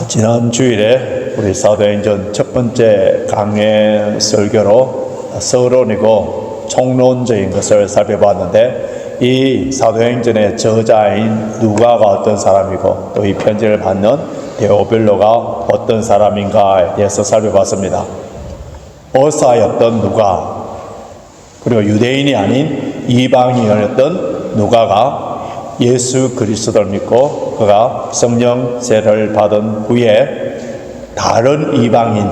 지난 주일에 우리 사도행전 첫 번째 강의 설교로 서론이고 총론적인 것을 살펴봤는데, 이 사도행전의 저자인 누가가 어떤 사람이고 또 이 편지를 받는 데오빌로가 어떤 사람인가에 대해서 살펴봤습니다. 어사였던 누가, 그리고 유대인이 아닌 이방인이었던 누가가 예수 그리스도를 믿고 그가 성령 세례를 받은 후에 다른 이방인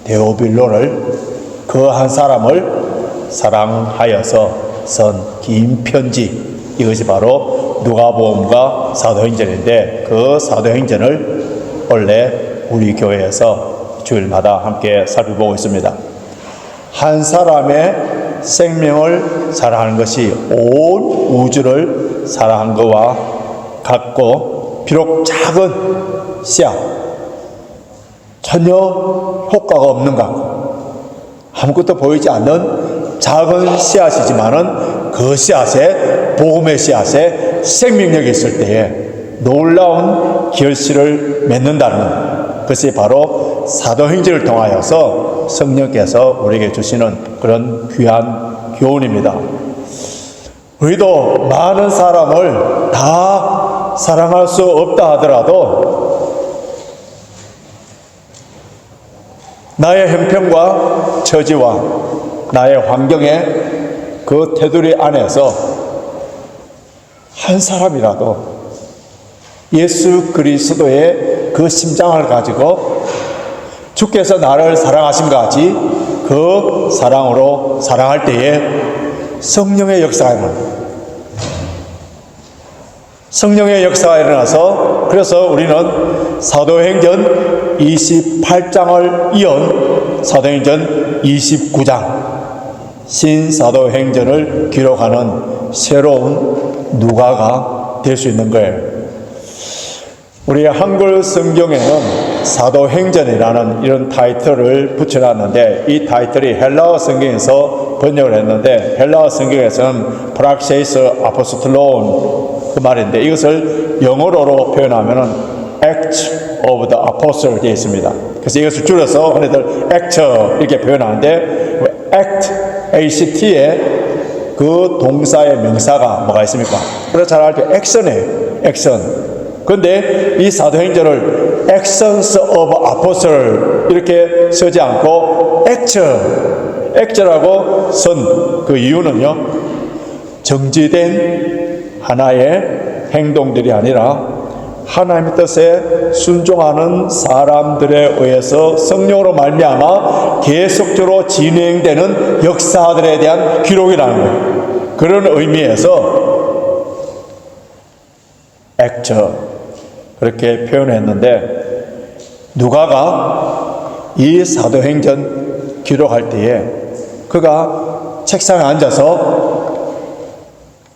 데오빌로를, 그 한 사람을 사랑하여서 쓴 긴 편지, 이것이 바로 누가복음과 사도행전인데, 그 사도행전을 원래 우리 교회에서 주일마다 함께 살펴보고 있습니다. 한 사람의 생명을 사랑하는 것이 온 우주를 사랑한 것과 같고, 비록 작은 씨앗, 전혀 효과가 없는 것 같고 아무것도 보이지 않는 작은 씨앗이지만은 그 씨앗에, 복음의 씨앗에 생명력이 있을 때에 놀라운 결실을 맺는다는 것이 바로 사도행전을 통하여서 성령께서 우리에게 주시는 그런 귀한 교훈입니다. 우리도 많은 사람을 다 사랑할 수 없다 하더라도 나의 형편과 처지와 나의 환경의 그 테두리 안에서 한 사람이라도 예수 그리스도의 그 심장을 가지고 주께서 나를 사랑하신 것 같이 그 사랑으로 사랑할 때에 성령의 역사가 일어납니다. 성령의 역사가 일어나서, 그래서 우리는 사도행전 28장을 이은 사도행전 29장 신사도행전을 기록하는 새로운 누가가 될 수 있는 거예요. 우리 한글 성경에는 사도행전이라는 이런 타이틀을 붙여놨는데, 이 타이틀이 헬라어 성경에서 번역을 했는데, 헬라어 성경에서는 프락세이스 아포스톨론 그 말인데, 이것을 영어로 표현하면은 Acts of the Apostle 되어 있습니다. 그래서 이것을 줄여서 흔히들 Act 이렇게 표현하는데, Act, ACT에 그 동사의 명사가 뭐가 있습니까? 그래서 잘 알죠. 액션이에요. 액션. 그런데 이 사도행전을 Actions of Apostle 이렇게 쓰지 않고 액처라고 쓴 그 이유는요, 정지된 하나의 행동들이 아니라 하나님의 뜻에 순종하는 사람들에 의해서 성령으로 말미암아 계속적으로 진행되는 역사들에 대한 기록이라는 거예요. 그런 의미에서 액처 그렇게 표현했는데, 누가가 이 사도행전 기록할 때에 그가 책상에 앉아서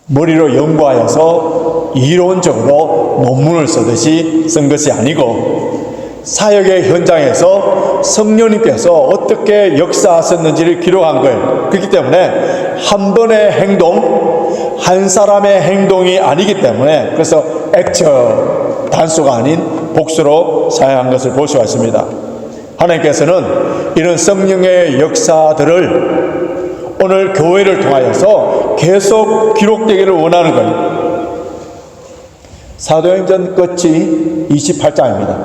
머리로 연구하여서 이론적으로 논문을 쓰듯이 쓴 것이 아니고, 사역의 현장에서 성령님께서 어떻게 역사하셨는지를 기록한 거예요. 그렇기 때문에 한 번의 행동, 한 사람의 행동이 아니기 때문에, 그래서 액처, 단수가 아닌 복수로 사용한 것을 볼 수가 있습니다. 하나님께서는 이런 성령의 역사들을 오늘 교회를 통하여서 계속 기록되기를 원하는 거예요. 사도행전 끝이 28장입니다.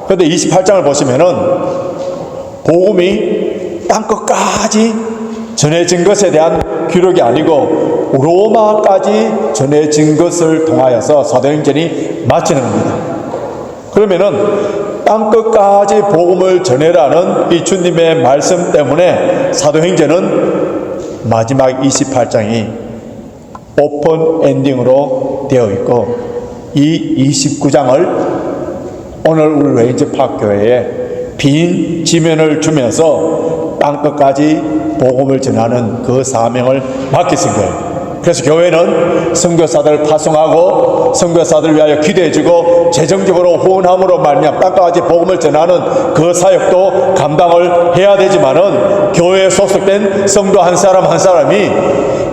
그런데 28장을 보시면은 복음이 땅끝까지 전해진 것에 대한 기록이 아니고 로마까지 전해진 것을 통하여서 사도행전이 마치는 겁니다. 그러면은 땅끝까지 복음을 전해라는 이 주님의 말씀 때문에 사도행전은 마지막 28장이 오픈 엔딩으로 되어 있고, 이 29장을 오늘 우리 레인지파크 교회에 빈 지면을 주면서 땅끝까지 복음을 전하는 그 사명을 맡기신 거예요. 그래서 교회는 선교사들을 파송하고 선교사들을 위하여 기도해주고 재정적으로 후원함으로 말미암아 땅까지 복음을 전하는 그 사역도 감당을 해야 되지만은, 교회에 소속된 성도 한 사람 한 사람이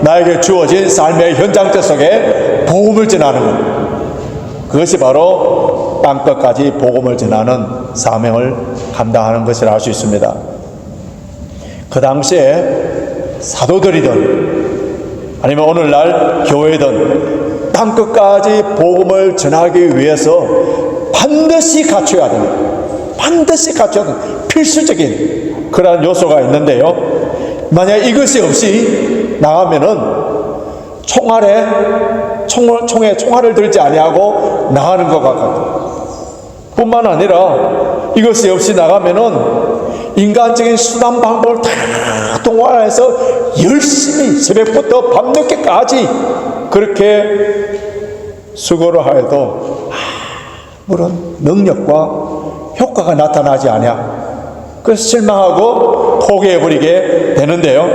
나에게 주어진 삶의 현장적 속에 복음을 전하는 것, 그것이 바로 전도로 땅끝까지 복음을 전하는 사명을 감당하는 것을 알 수 있습니다. 그 당시에 사도들이든 아니면 오늘날 교회든 땅끝까지 복음을 전하기 위해서 반드시 갖춰야 되는, 반드시 갖춰야 되는 필수적인 그러한 요소가 있는데요. 만약 이것이 없이 나가면은 총에 총알을 들지 아니하고 나가는 것 같아요. 뿐만 아니라 이것이 없이 나가면은 인간적인 수단 방법을 다 동원해서 열심히 새벽부터 밤늦게까지 그렇게 수고를 하여도 아무런 능력과 효과가 나타나지 않아. 그래서 실망하고 포기해버리게 되는데요.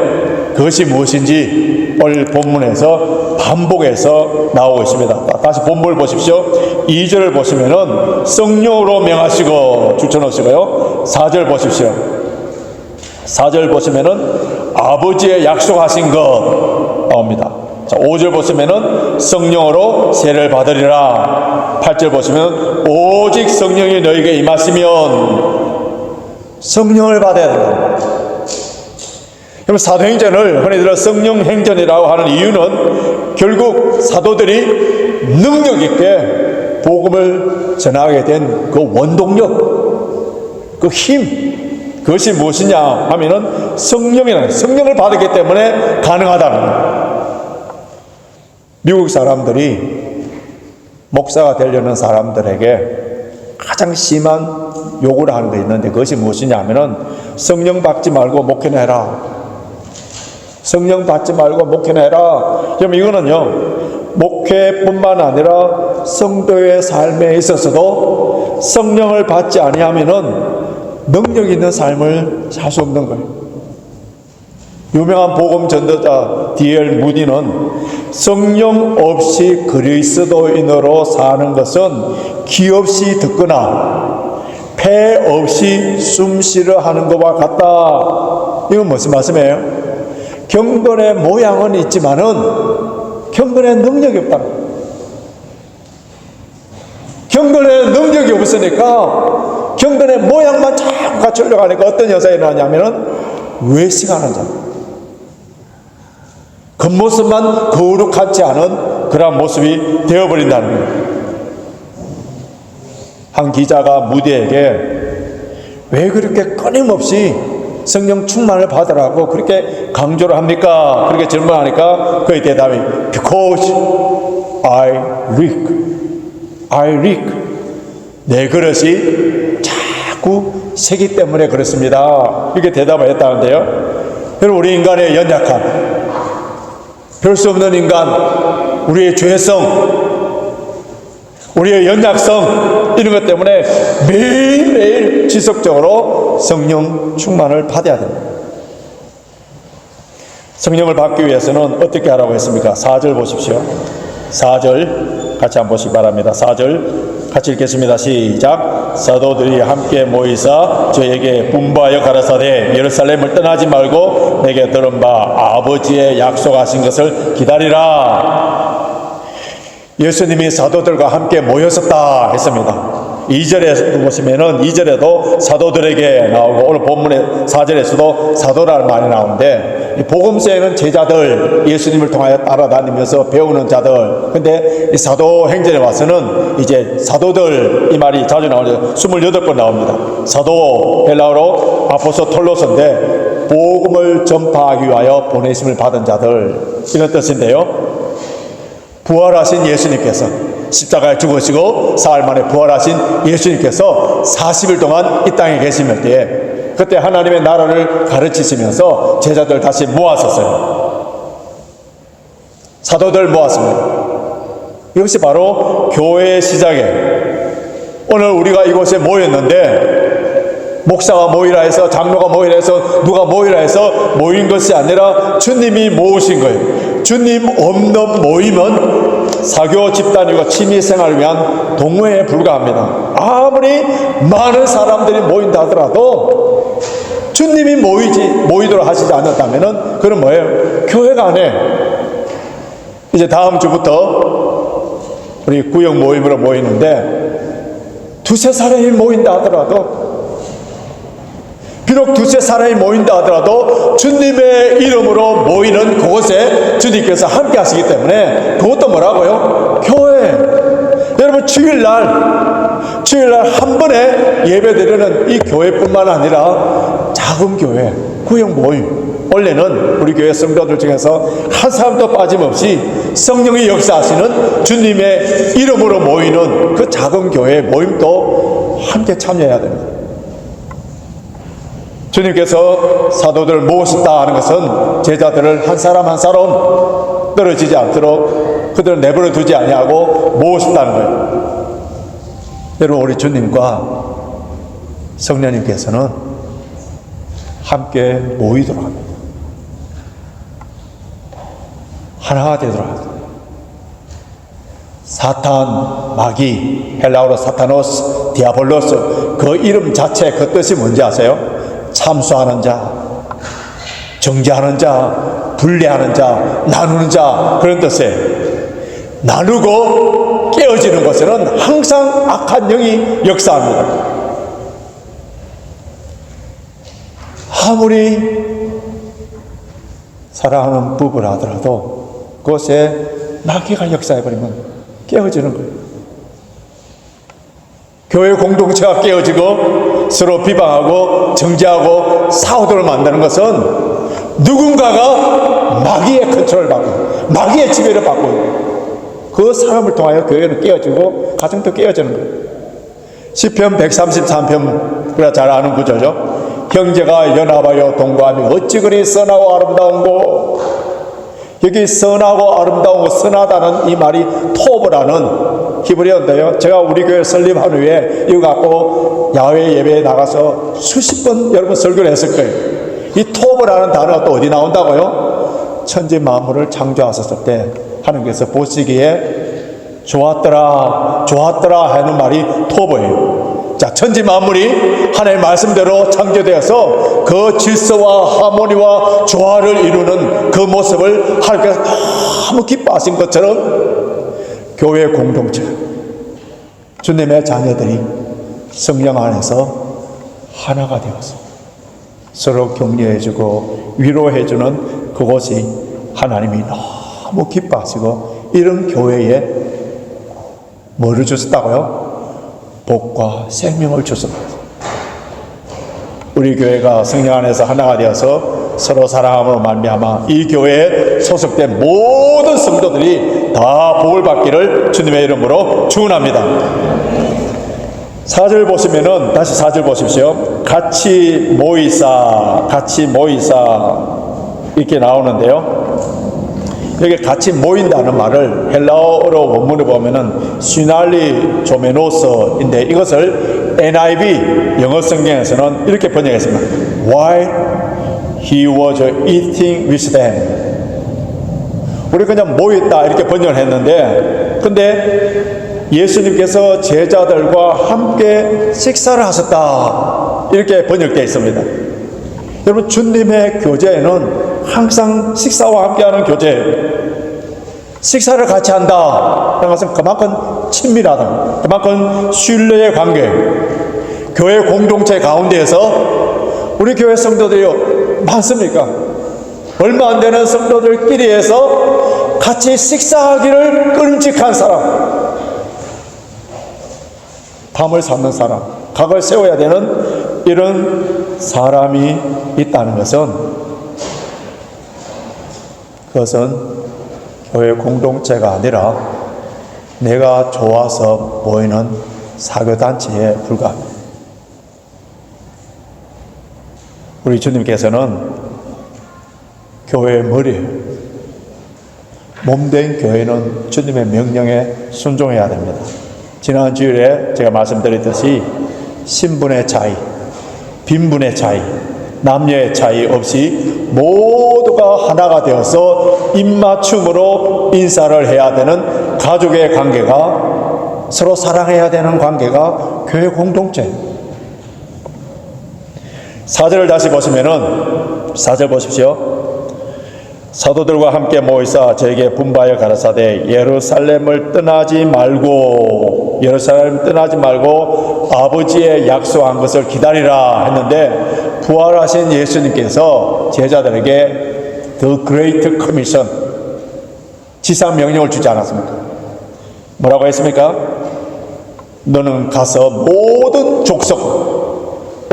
그것이 무엇인지 오늘 본문에서 반복해서 나오고 있습니다. 다시 본문을 보십시오. 2절을 보시면은 성령으로 명하시고 줄쳐놓으시고요. 4절 보십시오. 4절 보시면은 아버지의 약속하신 것 나옵니다. 자, 5절 보시면은 성령으로 세를 받으리라. 8절 보시면 오직 성령이 너에게 임하시면 성령을 받아야 된다. 그럼 사도행전을 흔히들 성령행전이라고 하는 이유는 결국 사도들이 능력 있게 복음을 전하게 된 그 원동력, 그 힘, 그것이 무엇이냐 하면은 성령을 받았기 때문에 가능하다는 거예요. 미국 사람들이 목사가 되려는 사람들에게 가장 심한 요구를 하는 게 있는데 그것이 무엇이냐 하면은 성령 받지 말고 목회나 해라. 성령 받지 말고 목회나 해라. 그럼 이거는요, 목회뿐만 아니라 성도의 삶에 있어서도 성령을 받지 아니하면은 능력 있는 삶을 살 수 없는 거예요. 유명한 복음 전도자 D.L. 무디는 성령 없이 그리스도인으로 사는 것은 기 없이 듣거나 폐 없이 숨쉬려 하는 것과 같다. 이건 무슨 말씀이에요? 경건의 모양은 있지만은 경건의 능력이 없다. 경건의 능력이 없으니까 경건의 모양만 자꾸 갖추려고 하니까 어떤 현상이 일어나냐면은 외식하는 자, 겉모습만 거룩하지 않은 그런 모습이 되어버린다는 거예요. 한 기자가 무디에게 왜 그렇게 끊임없이 성령 충만을 받으라고 그렇게 강조를 합니까? 그렇게 질문하니까 그의 대답이 Because I leak. 내 그릇이 자꾸 새기 때문에 그렇습니다. 이렇게 대답을 했다는데요. 그럼 우리 인간의 연약함, 별 수 없는 인간, 우리의 죄성, 우리의 연약성, 이런 것 때문에 매일매일 지속적으로 성령 충만을 받아야 됩니다. 성령을 받기 위해서는 어떻게 하라고 했습니까? 4절 보십시오. 4절 같이 한번 보시기 바랍니다. 4절 같이 읽겠습니다. 시작. 사도들이 함께 모이사 저에게 분부하여 가라사대 예루살렘을 떠나지 말고 내게 들은 바 아버지의 약속하신 것을 기다리라. 예수님이 사도들과 함께 모였었다 했습니다. 2절에 보시면은 2절에도 사도들에게 나오고 오늘 본문의 4절에서도 사도라는 말이 나오는데 이 복음서에는 제자들, 예수님을 통하여 따라다니면서 배우는 자들, 근데 이 사도행전에 와서는 이제 사도들 이 말이 자주 나오죠. 28번 나옵니다. 사도, 헬라어로 아포스톨로스인데 복음을 전파하기 위하여 보내심을 받은 자들, 이런 뜻인데요. 부활하신 예수님께서 십자가에 죽으시고 사흘 만에 부활하신 예수님께서 40일 동안 이 땅에 계시면 때에 그때 하나님의 나라를 가르치시면서 제자들 다시 모았었어요. 사도들 모았습니다. 이것이 바로 교회의 시작이에요. 오늘 우리가 이곳에 모였는데 목사가 모이라 해서, 장로가 모이라 해서, 누가 모이라 해서 모인 것이 아니라 주님이 모으신 거예요. 주님 없는 모임은 사교 집단이고 취미생활을 위한 동호회에 불과합니다. 아무리 많은 사람들이 모인다 하더라도 주님이 모이도록 하시지 않았다면 그건 뭐예요? 교회가 안 해. 이제 다음 주부터 우리 구역 모임으로 모이는데 두세 사람이 모인다 하더라도, 비록 두세 사람이 모인다 하더라도 주님의 이름으로 모이는 그곳에 주님께서 함께 하시기 때문에 그것도 뭐라고요? 교회. 여러분, 주일날 한 번에 예배드리는 이 교회뿐만 아니라 작은 교회, 구역 모임, 원래는 우리 교회 성도들 중에서 한 사람도 빠짐없이 성령이 역사하시는 주님의 이름으로 모이는 그 작은 교회 모임도 함께 참여해야 됩니다. 주님께서 사도들을 모으셨다 하는 것은 제자들을 한 사람 한 사람 떨어지지 않도록 그들을 내버려 두지 아니하고 모으셨다는 거예요. 여러분, 우리 주님과 성령님께서는 함께 모이도록 합니다. 하나가 되도록 합니다. 사탄, 마귀, 헬라어로 사타노스, 디아볼로스, 그 이름 자체 그 뜻이 뭔지 아세요? 참수하는 자, 정죄하는 자, 분리하는 자, 나누는 자, 그런 뜻이에요. 나누고 깨어지는 것에는 항상 악한 영이 역사합니다. 아무리 사랑하는 부부를 하더라도 그것에 마귀가 역사해버리면 깨어지는 거예요. 교회 공동체가 깨어지고 서로 비방하고 정죄하고 싸우도록 만드는 것은 누군가가 마귀의 컨트롤을 받고 마귀의 지배를 받고 있는 그 사람을 통하여 교회는 깨어지고 가정도 깨어지는 거예요. 시편 133편 우리가 잘 아는 구절이죠. 형제가 연합하여 동거하며 어찌 그리 선하고 아름다운고. 여기 선하고 아름다운 거, 선하다는 이 말이 토브라는 히브리어인데요. 제가 우리 교회 설립한 후에 이거 갖고 야외 예배에 나가서 수십 번 여러분 설교를 했을 거예요. 이 토브라는 단어가 또 어디 나온다고요? 천지 만물을 창조하셨을 때 하나님께서 보시기에 좋았더라 하는 말이 토브예요. 자, 천지 만물이 하나님의 말씀대로 창조되어서 그 질서와 하모니와 조화를 이루는 그 모습을 하나님께서 너무 기뻐하신 것처럼 교회 공동체, 주님의 자녀들이 성령 안에서 하나가 되어서 서로 격려해주고 위로해주는 그것이 하나님이 너무 기뻐하시고 이런 교회에 뭐를 주셨다고요? 복과 생명을 주셨습니다. 우리 교회가 성령 안에서 하나가 되어서 서로 사랑함으로 말미암아 이 교회에 소속된 모든 성도들이 다 복을 받기를 주님의 이름으로 축원합니다. 4절 보시면은 다시 4절 보십시오. 같이 모이사 이렇게 나오는데요. 여기 같이 모인다는 말을 헬라어로 원문을 보면은 시날리 조메노스인데 이것을 NIV 영어 성경에서는 이렇게 번역했습니다. While he was eating with them. 우리 그냥 모였다 이렇게 번역을 했는데 근데 예수님께서 제자들과 함께 식사를 하셨다 이렇게 번역되어 있습니다. 여러분, 주님의 교제에는 항상 식사와 함께하는 교제예요. 식사를 같이 한다. 그것은 그만큼 친밀하다. 그만큼 신뢰의 관계. 교회 공동체 가운데에서 우리 교회 성도들이 많습니까? 얼마 안 되는 성도들끼리 해서 같이 식사하기를 끔찍한 사람. 밤을 새는 사람. 각을 세워야 되는 이런 사람이 있다는 그것은 교회 공동체가 아니라 내가 좋아서 모이는 사교단체에 불과합니다. 우리 주님께서는 교회의 머리예요. 몸된 교회는 주님의 명령에 순종해야 됩니다. 지난 주일에 제가 말씀드렸듯이 신분의 차이, 빈분의 차이, 남녀의 차이 없이 모두가 하나가 되어서 입맞춤으로 인사를 해야 되는 가족의 관계가, 서로 사랑해야 되는 관계가 교회 공동체. 4절을 다시 보시면은 4절 보십시오. 사도들과 함께 모이사 저에게 분바하여 가라사대 예루살렘을 떠나지 말고 아버지의 약속한 것을 기다리라 했는데, 부활하신 예수님께서 제자들에게 The Great Commission, 지상 명령을 주지 않았습니까? 뭐라고 했습니까? 너는 가서 모든 족속,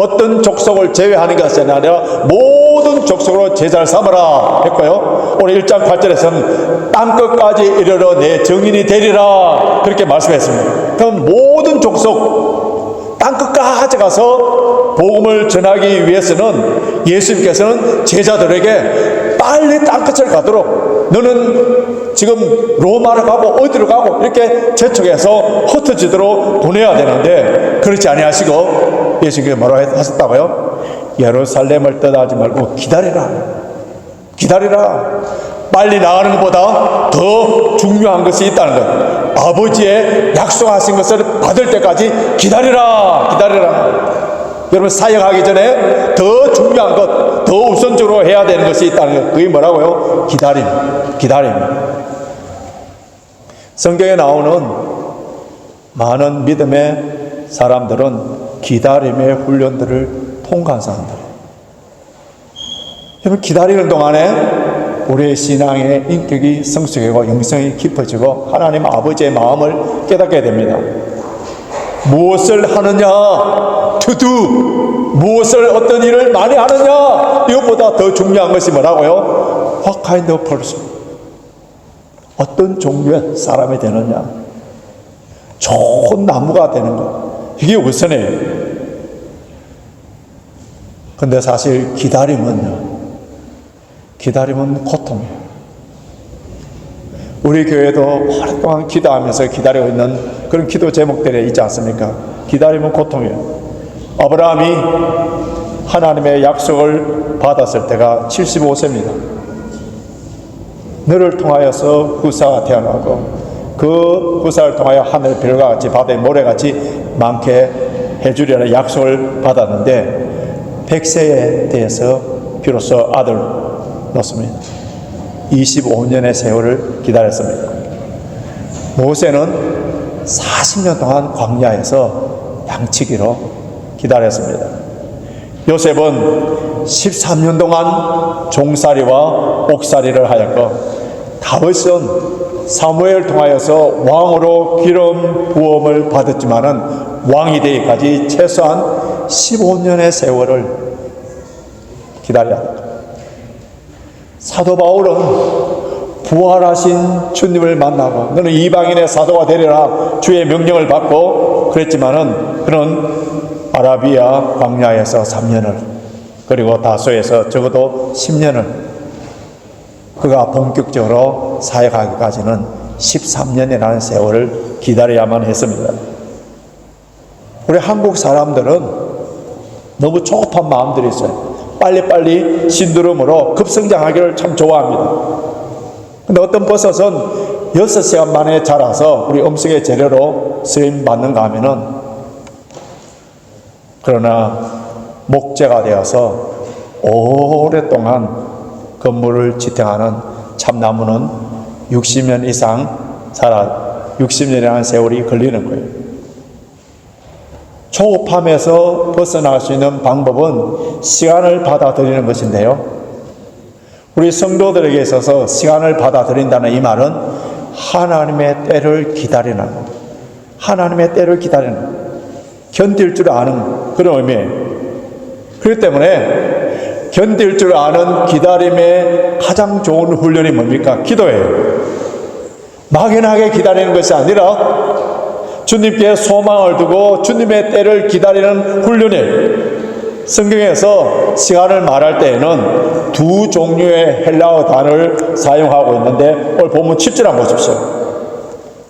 어떤 족속을 제외하는 것이 아니라 모든 족속으로 제자를 삼아라 했고요. 오늘 1장 8절에서는 땅끝까지 이르러 내 증인이 되리라 그렇게 말씀했습니다. 그럼 모든 족속, 땅끝까지 가서 복음을 전하기 위해서는 예수님께서는 제자들에게 빨리 땅끝을 가도록, 너는 지금 로마로 가고 어디로 가고 이렇게 재촉해서 흩어지도록 보내야 되는데, 그렇지 아니하시고 예수님께서 뭐라고 하셨다고요? 예루살렘을 떠나지 말고 기다리라. 빨리 나가는 것보다 더 중요한 것이 있다는 것, 아버지의 약속하신 것을 받을 때까지 기다리라. 여러분, 사역하기 전에 더 중요한 것, 더 우선적으로 해야 되는 것이 있다는 것, 그게 뭐라고요? 기다림. 성경에 나오는 많은 믿음의 사람들은 기다림의 훈련들을 통과한 사람들이에요. 여러분, 기다리는 동안에 우리의 신앙의 인격이 성숙하고 영성이 깊어지고 하나님 아버지의 마음을 깨닫게 됩니다. 무엇을 하느냐, to do, 무엇을, 어떤 일을 많이 하느냐, 이것보다 더 중요한 것이 뭐라고요? What kind of person, 어떤 종류의 사람이 되느냐, 좋은 나무가 되는 것, 이게 우선이에요. 근데 사실 기다림은 고통이에요. 우리 교회도 오랫동안 기도하면서 기다리고 있는 그런 기도 제목들이 있지 않습니까? 기다림은 고통이에요. 아브라함이 하나님의 약속을 받았을 때가 75세입니다. 너를 통하여서 후사가 태어나고 그 후사를 통하여 하늘 별과 같이 바다의 모래같이 많게 해주려는 약속을 받았는데 100세에 대해서 비로소 아들 낳습니다. 25년의 세월을 기다렸습니다. 모세는 40년 동안 광야에서 양치기로 기다렸습니다. 요셉은 13년 동안 종살이와 옥살이를 하였고, 다윗은 사무엘을 통하여서 왕으로 기름 부음을 받았지만은 왕이 되기까지 최소한 15년의 세월을 기다려야 합니다. 사도 바울은 부활하신 주님을 만나고 너는 이방인의 사도가 되리라 주의 명령을 받고 그랬지만은 그는 아라비아 광야에서 3년을, 그리고 다소에서 적어도 10년을, 그가 본격적으로 사역하기까지는 13년이라는 세월을 기다려야만 했습니다. 우리 한국 사람들은 너무 조급한 마음들이 있어요. 빨리빨리 신두름으로 급성장하기를 참 좋아합니다. 근데 어떤 버섯은 6시간 만에 자라서 우리 음식의 재료로 쓰임받는가 하면은, 그러나 목재가 되어서 오랫동안 건물을 지탱하는 참나무는 60년 이상 60년이라는 세월이 걸리는 거예요. 조급함에서 벗어날 수 있는 방법은 시간을 받아들이는 것인데요, 우리 성도들에게 있어서 시간을 받아들인다는 이 말은 하나님의 때를 기다리는 것, 하나님의 때를 기다리는 것, 견딜 줄 아는 그런 의미예요. 그렇기 때문에 견딜 줄 아는 기다림의 가장 좋은 훈련이 뭡니까? 기도예요. 막연하게 기다리는 것이 아니라 주님께 소망을 두고 주님의 때를 기다리는 훈련이에요. 성경에서 시간을 말할 때에는 두 종류의 헬라어 단어를 사용하고 있는데, 오늘 본문 7절 한번 보십시오.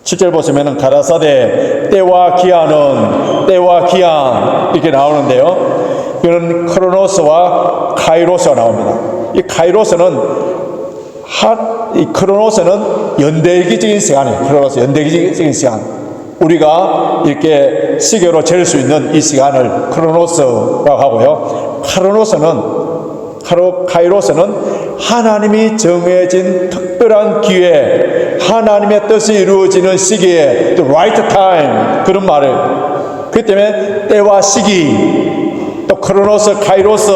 7절 보시면 가라사대 때와 기한은, 때와 기한 이렇게 나오는데요, 이건 크로노스와 카이로스가 나옵니다. 이 카이로스는 이 크로노스는 연대기적인 시간이에요. 크로노스 연대기적인 시간, 우리가 이렇게 시계로 잴 수 있는 이 시간을 크로노스라고 하고요, 카이로스는 하나님이 정해진 특별한 기회, 하나님의 뜻이 이루어지는 시기에 the right time, 그런 말을. 그렇기 때문에 때와 시기, 또 크로노스, 카이로스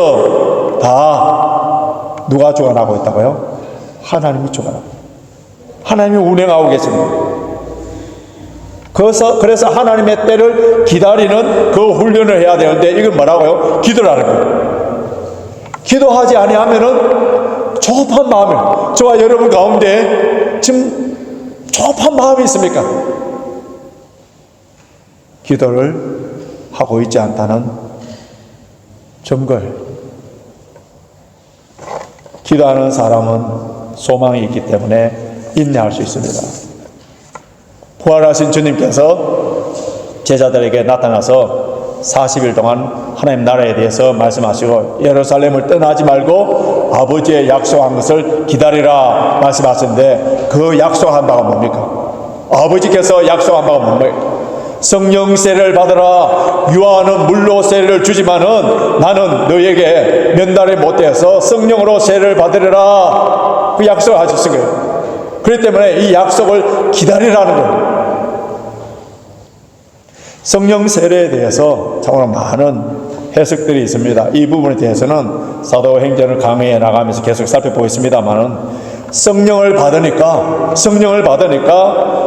다 누가 주관하고 있다고요? 하나님이 주관하고, 하나님이 운행하고 계십니다. 그래서 하나님의 때를 기다리는 그 훈련을 해야 되는데, 이건 뭐라고요? 기도라는 거예요. 기도하지 아니하면은 조급한 마음을, 저와 여러분 가운데 지금 조급한 마음이 있습니까? 기도를 하고 있지 않다는 증거예요. 기도하는 사람은 소망이 있기 때문에 인내할 수 있습니다. 부활하신 주님께서 제자들에게 나타나서 40일 동안 하나님 나라에 대해서 말씀하시고, 예루살렘을 떠나지 말고 아버지의 약속한 것을 기다리라 말씀하셨는데, 그 약속한 바가 뭡니까? 아버지께서 약속한 바가 뭡니까? 성령 세례를 받으라. 유아는 물로 세례를 주지만은 나는 너에게 면달에 못해서 성령으로 세례를 받으리라. 그 약속을 하셨을 거예요. 그렇기 때문에 이 약속을 기다리라는 거예요. 성령 세례에 대해서 정말 많은 해석들이 있습니다. 이 부분에 대해서는 사도행전을 강의해 나가면서 계속 살펴보겠습니다만은, 성령을 받으니까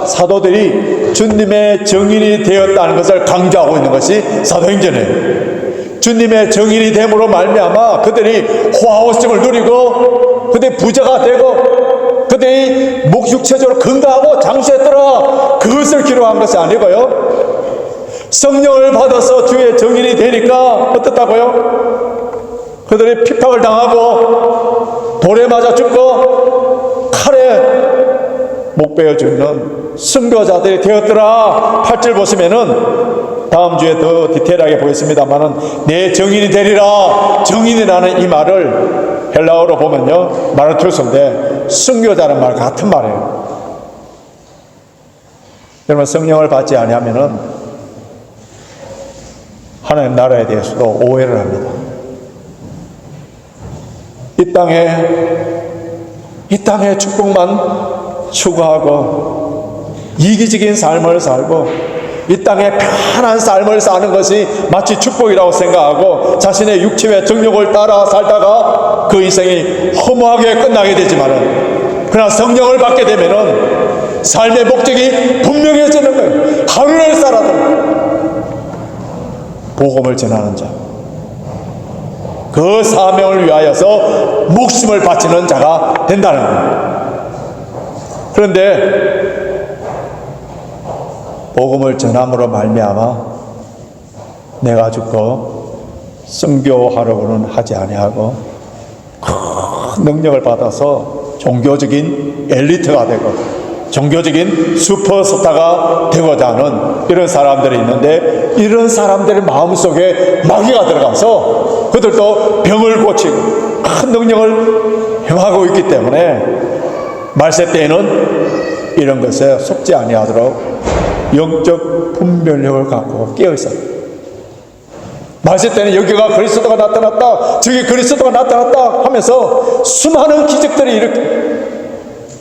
사도들이 주님의 증인이 되었다는 것을 강조하고 있는 것이 사도행전이에요. 주님의 증인이 됨으로 말미암아 그들이 호화호성을 누리고 그들이 부자가 되고 그들이 육체적으로 건강하고 장수했더라, 그것을 기록한 것이 아니고요, 성령을 받아서 주의 증인이 되니까 어떻다고요? 그들이 핍박을 당하고 돌에 맞아 죽고 칼에 목 베어 죽는 순교자들이 되었더라. 8절 보시면은, 다음 주에 더 디테일하게 보겠습니다만은, 내 증인이 되리라. 증인이라는 이 말을 헬라어로 보면요, 마르투스인데 순교자는 말 같은 말이에요. 여러분, 성령을 받지 아니하면은 하나님 나라에 대해서도 오해를 합니다. 이 땅의 축복만 추구하고 이기적인 삶을 살고 이 땅에 편한 삶을 사는 것이 마치 축복이라고 생각하고 자신의 육체의 정욕을 따라 살다가 그 인생이 허무하게 끝나게 되지만은, 그러나 성령을 받게 되면은 삶의 목적이 분명해지는 거예요. 하루를 살아도 복음을 전하는 자, 그 사명을 위하여서 목숨을 바치는 자가 된다는 거예요. 그런데 복음을 전함으로 말미암아 내가 죽고 선교하려고는 하지 아니하고 큰 능력을 받아서 종교적인 엘리트가 되고 종교적인 슈퍼스타가 되고자 하는 이런 사람들이 있는데, 이런 사람들의 마음속에 마귀가 들어가서 그들도 병을 고치고 큰 능력을 행하고 있기 때문에 말세 때에는 이런 것에 속지 아니하도록 영적 분별력을 갖고 깨어있어요. 말세 때는 여기가 그리스도가 나타났다, 저기 그리스도가 나타났다 하면서 수많은 기적들이 이렇게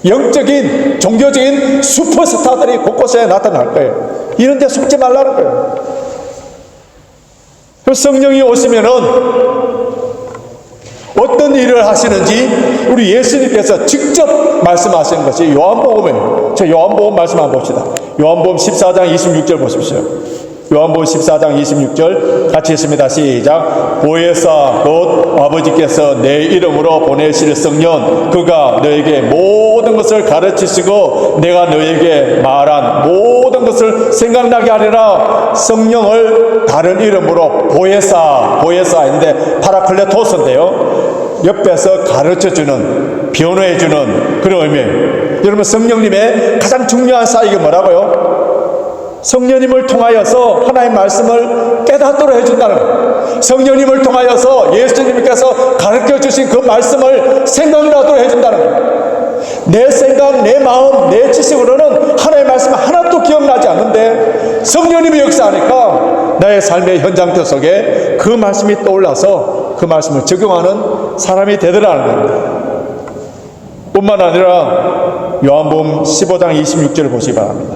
영적인 종교적인 슈퍼스타들이 곳곳에 나타날 거예요. 이런 데 속지 말라는 거예요. 성령이 오시면은 어떤 일을 하시는지 우리 예수님께서 직접 말씀하시는 것이 요한복음이에요. 저 요한복음 말씀 한번 봅시다. 요한복음 14장 26절 보십시오. 요한복음 14장 26절 같이 있습니다. 시작. 보혜사 곧 아버지께서 내 이름으로 보내실 성령, 그가 너에게 모든 것을 가르치시고 내가 너에게 말한 모든 것을 생각나게 하리라. 성령을 다른 이름으로 보혜사인데 파라클레토스인데요, 옆에서 가르쳐주는, 변호해주는 그런 의미예요. 여러분, 성령님의 가장 중요한 사역이 뭐라고요? 성령님을 통하여서 하나님의 말씀을 깨닫도록 해준다는 거예요. 성령님을 통하여서 예수님께서 가르쳐주신 그 말씀을 생각나도록 해준다는 거예요. 내 생각, 내 마음, 내 지식으로는 하나님의 말씀 하나도 기억나지 않는데 성령님이 역사하니까 나의 삶의 현장터 속에 그 말씀이 떠올라서 그 말씀을 적용하는 사람이 되더라는 거예요. 뿐만 아니라 요한복음 15장 26절을 보시기 바랍니다.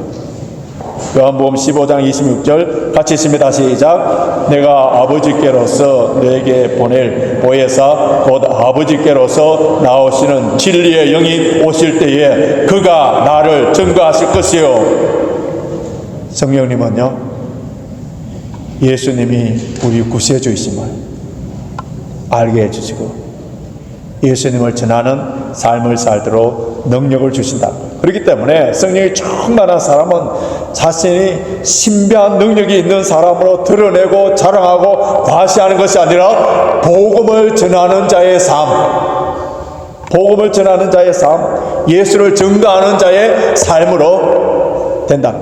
요한복음 15장 26절 같이 읽습니다. 시작. 내가 아버지께로서 너에게 보낼 보혜사 곧 아버지께로서 나오시는 진리의 영이 오실 때에 그가 나를 증거하실 것이요. 성령님은요, 예수님이 우리 구세주이심을 알게 해주시고 예수님을 전하는 삶을 살도록 능력을 주신다. 그렇기 때문에 성령이 충만한 사람은 자신이 신비한 능력이 있는 사람으로 드러내고 자랑하고 과시하는 것이 아니라 복음을 전하는 자의 삶, 복음을 전하는 자의 삶, 예수를 증거하는 자의 삶으로 된다.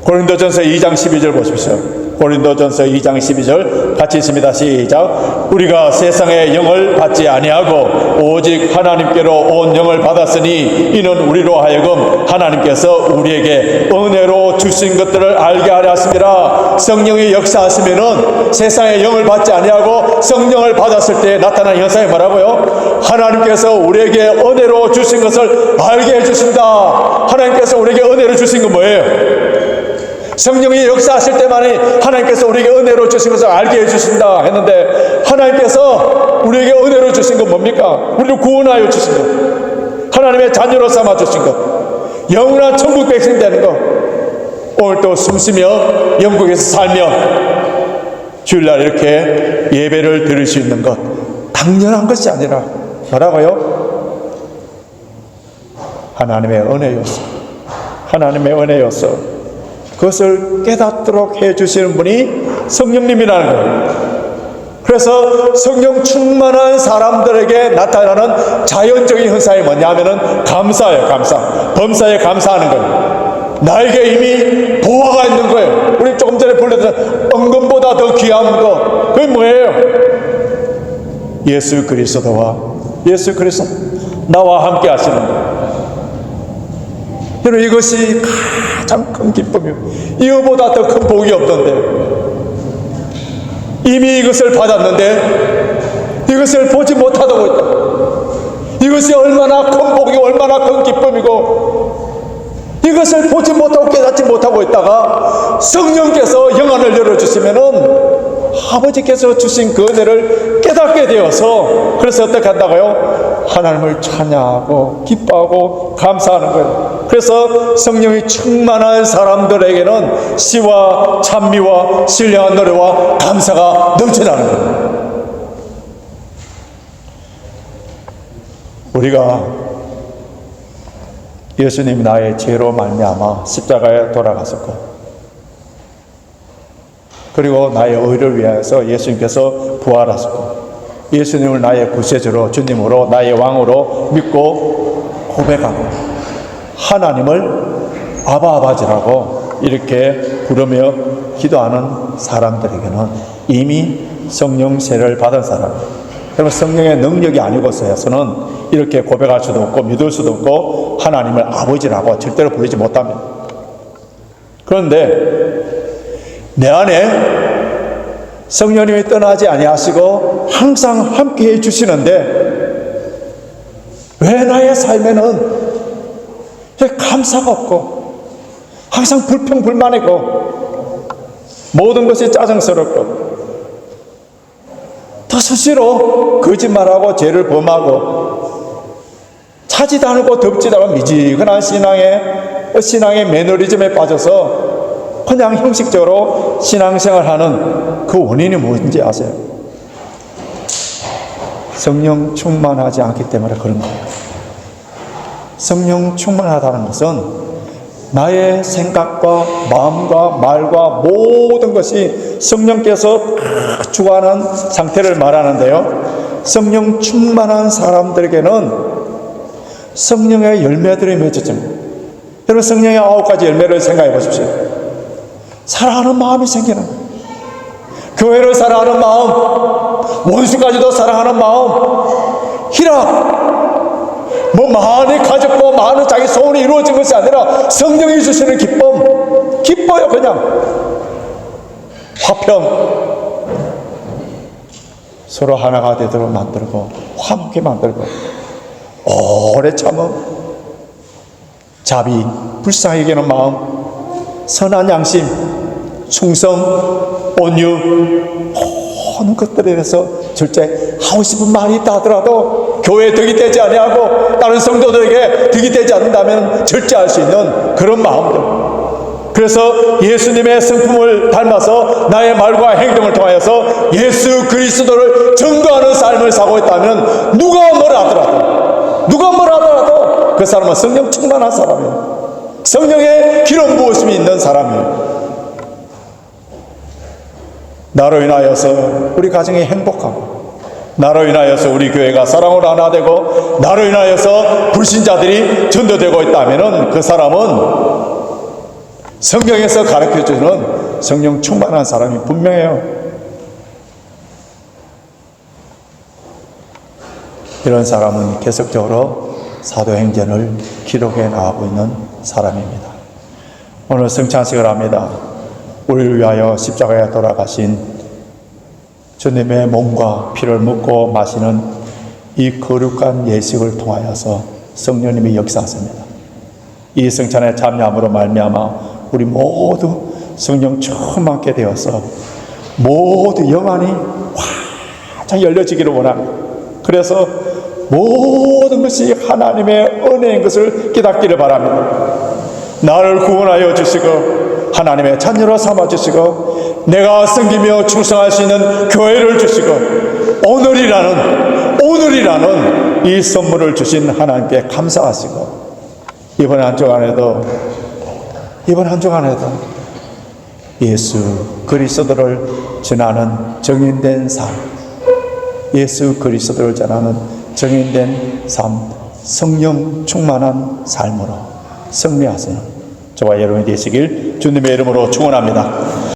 고린도전서 2장 12절 보십시오. 고린도전서 2장 12절 같이 있습니다. 시작. 우리가 세상의 영을 받지 아니하고 오직 하나님께로 온 영을 받았으니 이는 우리로 하여금 하나님께서 우리에게 은혜로 주신 것들을 알게 하려 하심이라. 성령이 역사하시면은 세상의 영을 받지 아니하고 성령을 받았을 때 나타나는 현상이 뭐라고요? 하나님께서 우리에게 은혜로 주신 것을 알게 해주신다. 하나님께서 우리에게 은혜로 주신 건 뭐예요? 성령이 역사하실 때만이 하나님께서 우리에게 은혜로 주신 것을 알게 해주신다 했는데, 하나님께서 우리에게 은혜로 주신 건 뭡니까? 우리를 구원하여 주신 것, 하나님의 자녀로 삼아 주신 것, 영원한 천국 백성 되는 것, 오늘 또 숨쉬며 영국에서 살며 주일날 이렇게 예배를 드릴 수 있는 것, 당연한 것이 아니라 뭐라고요? 하나님의 은혜였어. 하나님의 은혜였어. 그것을 깨닫도록 해주시는 분이 성령님이라는 거예요. 그래서 성령 충만한 사람들에게 나타나는 자연적인 현상이 뭐냐 하면은 감사예요. 감사. 범사에 감사하는 거예요. 나에게 이미 보화가 있는 거예요. 우리 조금 전에 불렀던 은금보다 더 귀한 거, 그게 뭐예요? 예수 그리스도와 예수 그리스도 나와 함께 하시는 거예요. 여러분, 이것이 가장 큰 기쁨이에요. 이거보다 더 큰 복이 없던데, 이미 이것을 받았는데 이것을 보지 못하고 있다. 이것이 얼마나 큰 복이고 얼마나 큰 기쁨이고, 이것을 보지 못하고 깨닫지 못하고 있다가 성령께서 영안을 열어주시면은 아버지께서 주신 그 은혜를 깨닫게 되어서, 그래서 어떻게 한다고요? 하나님을 찬양하고 기뻐하고 감사하는 거예요. 그래서 성령이 충만한 사람들에게는 시와 찬미와 신령한 노래와 감사가 넘쳐나는 거예요. 우리가 예수님이 나의 죄로 말미암아 십자가에 돌아가셨고, 그리고 나의 의를 위하여서 예수님께서 부활하셨고, 예수님을 나의 구세주로, 주님으로, 나의 왕으로 믿고 고백하고 하나님을 아바아버지라고 이렇게 부르며 기도하는 사람들에게는 이미 성령세를 받은 사람, 여러분, 성령의 능력이 아니고서야서는 이렇게 고백할 수도 없고 믿을 수도 없고 하나님을 아버지라고 절대로 부르지 못합니다. 그런데 내 안에 성령님이 떠나지 아니하시고 항상 함께해 주시는데, 왜 나의 삶에는 감사가 없고 항상 불평불만이고 모든 것이 짜증스럽고 또 수시로 거짓말하고 죄를 범하고 차지도 않고 덥지도 않고 미지근한 신앙의 매너리즘에 빠져서 그냥 형식적으로 신앙생활하는 그 원인이 무엇인지 아세요? 성령 충만하지 않기 때문에 그런 거예요. 성령 충만하다는 것은 나의 생각과 마음과 말과 모든 것이 성령께서 주관하는 상태를 말하는데요, 성령 충만한 사람들에게는 성령의 열매들이 맺어집니다. 여러분, 성령의 9가지 열매를 생각해 보십시오. 사랑하는 마음이 생기는 거예요. 교회를 사랑하는 마음, 원수까지도 사랑하는 마음, 희락, 뭐 많이 가졌고 많은 자기 소원이 이루어진 것이 아니라 성령이 주시는 기쁨, 기뻐요. 그냥 화평, 서로 하나가 되도록 만들고 함께 만들고 오래 참음, 자비, 불쌍히 여기는 마음, 선한 양심, 충성, 온유, 모든 것들에 대해서 절제 하고 싶은 말이 있다 하더라도 교회에 득이 되지 아니하고 다른 성도들에게 득이 되지 않는다면 절제할 수 있는 그런 마음들. 그래서 예수님의 성품을 닮아서 나의 말과 행동을 통하여서 예수 그리스도를 증거하는 삶을 사고 있다면 누가 뭐라 하더라도 그 사람은 성령 충만한 사람이에요. 성령의 기름 부으심이 있는 사람이에요. 나로 인하여서 우리 가정이 행복하고, 나로 인하여서 우리 교회가 사랑으로 하나 되고, 나로 인하여서 불신자들이 전도되고 있다면 그 사람은 성경에서 가르쳐주는 성령 충만한 사람이 분명해요. 이런 사람은 계속적으로 사도행전을 기록해 나가고 있는 사람입니다. 오늘 성찬식을 합니다. 우리를 위하여 십자가에 돌아가신 주님의 몸과 피를 먹고 마시는 이 거룩한 예식을 통하여서 성령님이 역사하십니다. 이 성찬에 참여함으로 말미암아 우리 모두 성령 충만케 되어서 모두 영안이 활짝 열려지기를 원합니다. 그래서 모든 것이 하나님의 은혜인 것을 깨닫기를 바랍니다. 나를 구원하여 주시고 하나님의 자녀로 삼아주시고 내가 섬기며 충성할 수 있는 교회를 주시고 오늘이라는 이 선물을 주신 하나님께 감사하시고 이번 한 주간에도 예수 그리스도를 전하는 정인된 삶, 예수 그리스도를 전하는 정인된 삶, 성령 충만한 삶으로 승리하시는 저와 여러분이 되시길 주님의 이름으로 축원합니다.